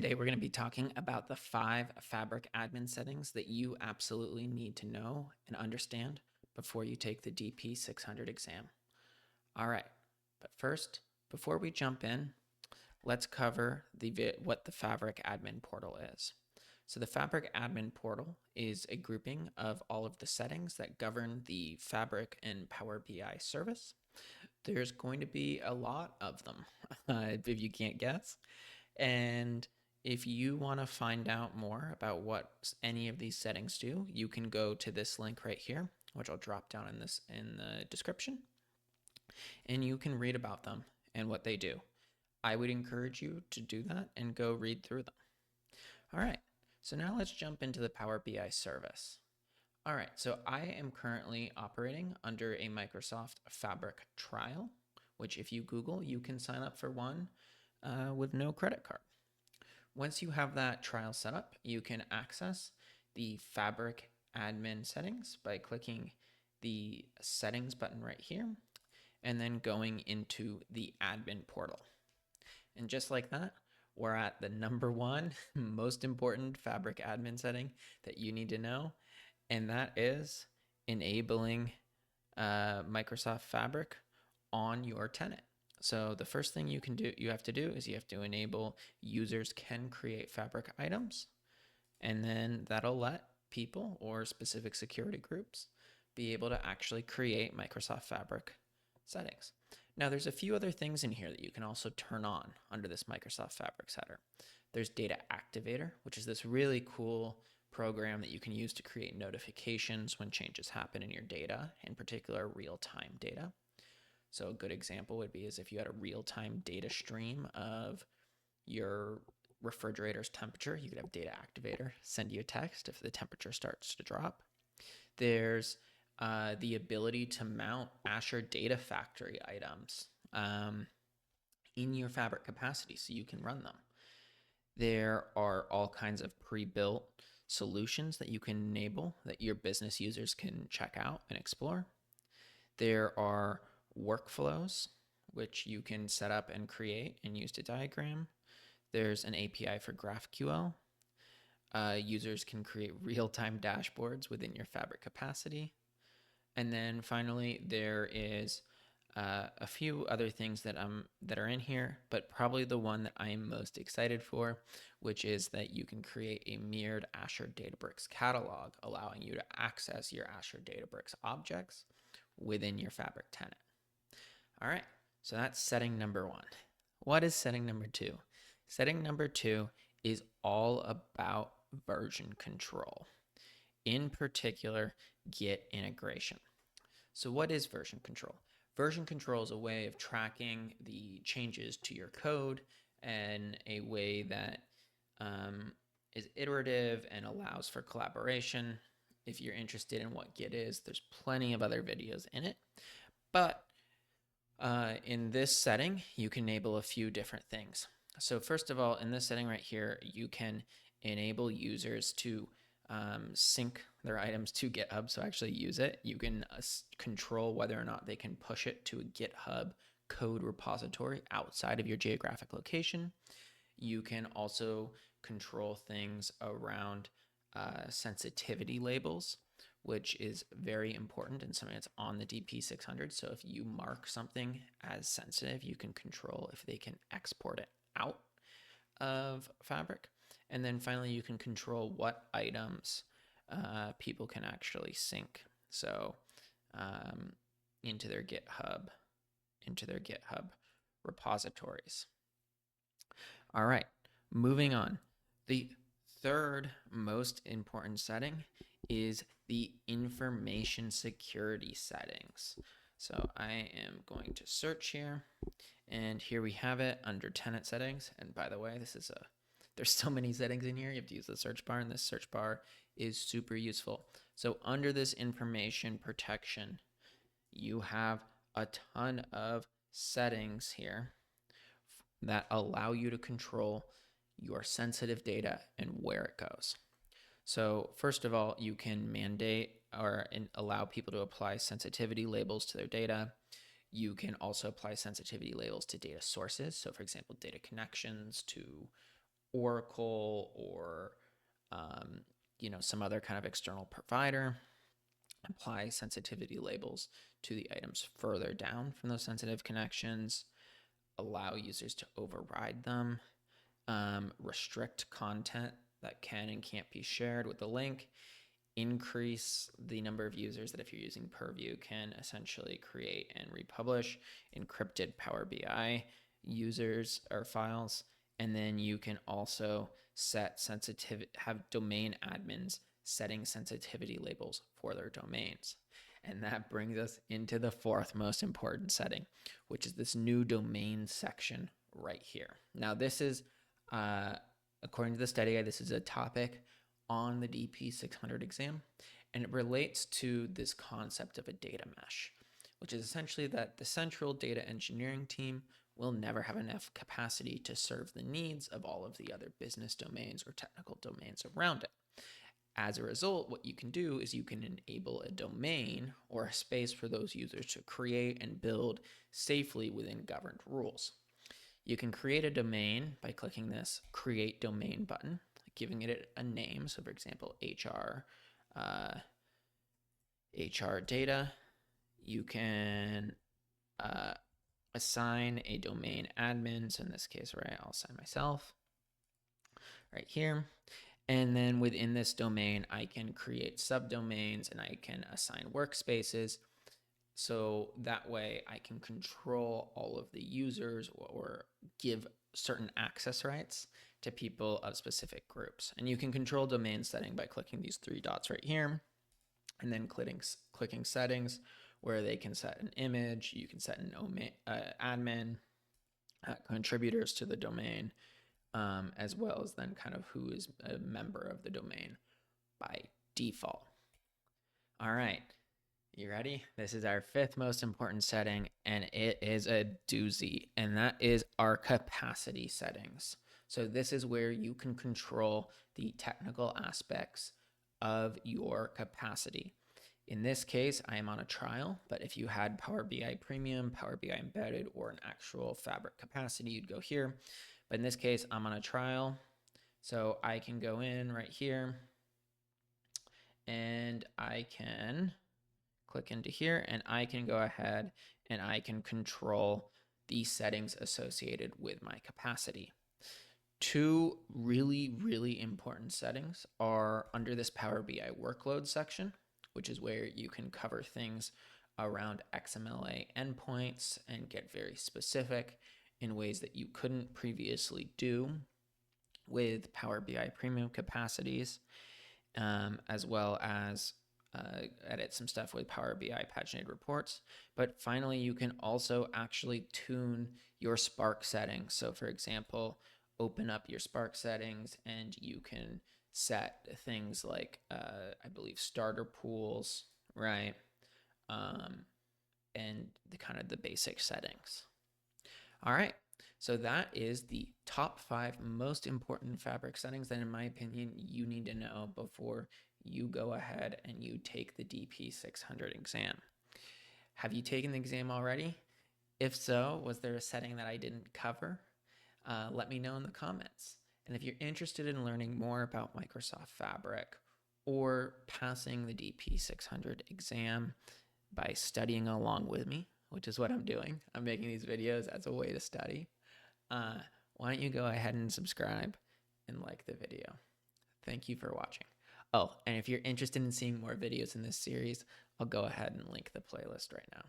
Today, we're going to be talking about the 5 Fabric admin settings that you absolutely need to know and understand before you take the DP600 exam. All right, but first, before we jump in, let's cover what the Fabric admin portal is. So the Fabric admin portal is a grouping of all of the settings that govern the Fabric and Power BI service. There's going to be a lot of them, if you can't guess. And if you want to find out more about what any of these settings do, you can go to this link right here, which I'll drop down in the description, and you can read about them and what they do. I would encourage you to do that and go read through them. All right, so now let's jump into the Power BI service. All right, so I am currently operating under a Microsoft Fabric trial, which if you Google, you can sign up for one with no credit card. Once you have that trial set up, you can access the Fabric admin settings by clicking the settings button right here and then going into the admin portal. And just like that, we're at the number one most important Fabric admin setting that you need to know, and that is enabling Microsoft Fabric on your tenant. So the first thing you have to do is you have to enable users can create Fabric items, and then that'll let people or specific security groups be able to actually create Microsoft Fabric settings. Now there's a few other things in here that you can also turn on under this Microsoft Fabric setter. There's Data Activator, which is this really cool program that you can use to create notifications when changes happen in your data, in particular real-time data. So a good example would be is if you had a real-time data stream of your refrigerator's temperature, you could have Data Activator send you a text if the temperature starts to drop. There's the ability to mount Azure Data Factory items in your Fabric capacity so you can run them. There are all kinds of pre-built solutions that you can enable that your business users can check out and explore. There are workflows, which you can set up and create and use to diagram. There's an API for GraphQL. Users can create real-time dashboards within your Fabric capacity. And then finally, there is a few other things that are in here, but probably the one that I am most excited for, which is that you can create a mirrored Azure Databricks catalog, allowing you to access your Azure Databricks objects within your Fabric tenant. All right, so that's setting number one. What is setting number two? Setting number two is all about version control, in particular, Git integration. So what is version control? Version control is a way of tracking the changes to your code in a way that is iterative and allows for collaboration. If you're interested in what Git is, there's plenty of other videos in it. But in this setting, you can enable a few different things. So first of all, in this setting right here, you can enable users to sync their items to GitHub, so actually use it. You can control whether or not they can push it to a GitHub code repository outside of your geographic location. You can also control things around sensitivity labels, which is very important and something that's on the DP600. So if you mark something as sensitive, you can control if they can export it out of Fabric. And then finally, you can control what items people can actually sync. So into their GitHub repositories. All right, moving on. The third most important setting is the information security settings. So I am going to search here, and here we have it under tenant settings. And by the way, there's so many settings in here. You have to use the search bar, and this search bar is super useful. So under this information protection, you have a ton of settings here that allow you to control your sensitive data and where it goes. So first of all, you can mandate or allow people to apply sensitivity labels to their data. You can also apply sensitivity labels to data sources. So for example, data connections to Oracle or some other kind of external provider. Apply sensitivity labels to the items further down from those sensitive connections. Allow users to override them. Restrict content that can and can't be shared with the link. Increase the number of users that, if you're using Purview, can essentially create and republish encrypted Power BI users or files. And then you can also have domain admins setting sensitivity labels for their domains. And that brings us into the fourth most important setting, which is this new domain section right here. Now, this is, according to the study guide, this is a topic on the DP600 exam, and it relates to this concept of a data mesh, which is essentially that the central data engineering team will never have enough capacity to serve the needs of all of the other business domains or technical domains around it. As a result, what you can do is you can enable a domain or a space for those users to create and build safely within governed rules. You can create a domain by clicking this Create Domain button, giving it a name. So, for example, HR data. You can assign a domain admin. So in this case, right, I'll assign myself right here. And then within this domain, I can create subdomains and I can assign workspaces. So that way I can control all of the users or give certain access rights to people of specific groups. And you can control domain setting by clicking these three dots right here and then clicking settings, where they can set an image. You can set an admin, contributors to the domain, as well as then kind of who is a member of the domain by default. All right, you ready? This is our fifth most important setting, and it is a doozy, and that is our capacity settings. So this is where you can control the technical aspects of your capacity. In this case, I am on a trial, but if you had Power BI Premium, Power BI Embedded, or an actual Fabric capacity, you'd go here. But in this case, I'm on a trial, so I can go in right here, and I can click into here, and I can go ahead and I can control the settings associated with my capacity. Two really, really important settings are under this Power BI workload section, which is where you can cover things around XMLA endpoints and get very specific in ways that you couldn't previously do with Power BI Premium capacities, as well as edit some stuff with Power BI paginated reports. But finally, you can also actually tune your Spark settings. So for example, open up your Spark settings and you can set things like, I believe, starter pools, right? And the kind of the basic settings. All right. So that is the top 5 most important Fabric settings that, in my opinion, you need to know before you go ahead and you take the DP600 exam. Have you taken the exam already? If so, was there a setting that I didn't cover? Let me know in the comments. And if you're interested in learning more about Microsoft Fabric or passing the DP600 exam by studying along with me, which is what I'm doing, I'm making these videos as a way to study, why don't you go ahead and subscribe and like the video. Thank you for watching. Oh, and if you're interested in seeing more videos in this series, I'll go ahead and link the playlist right now.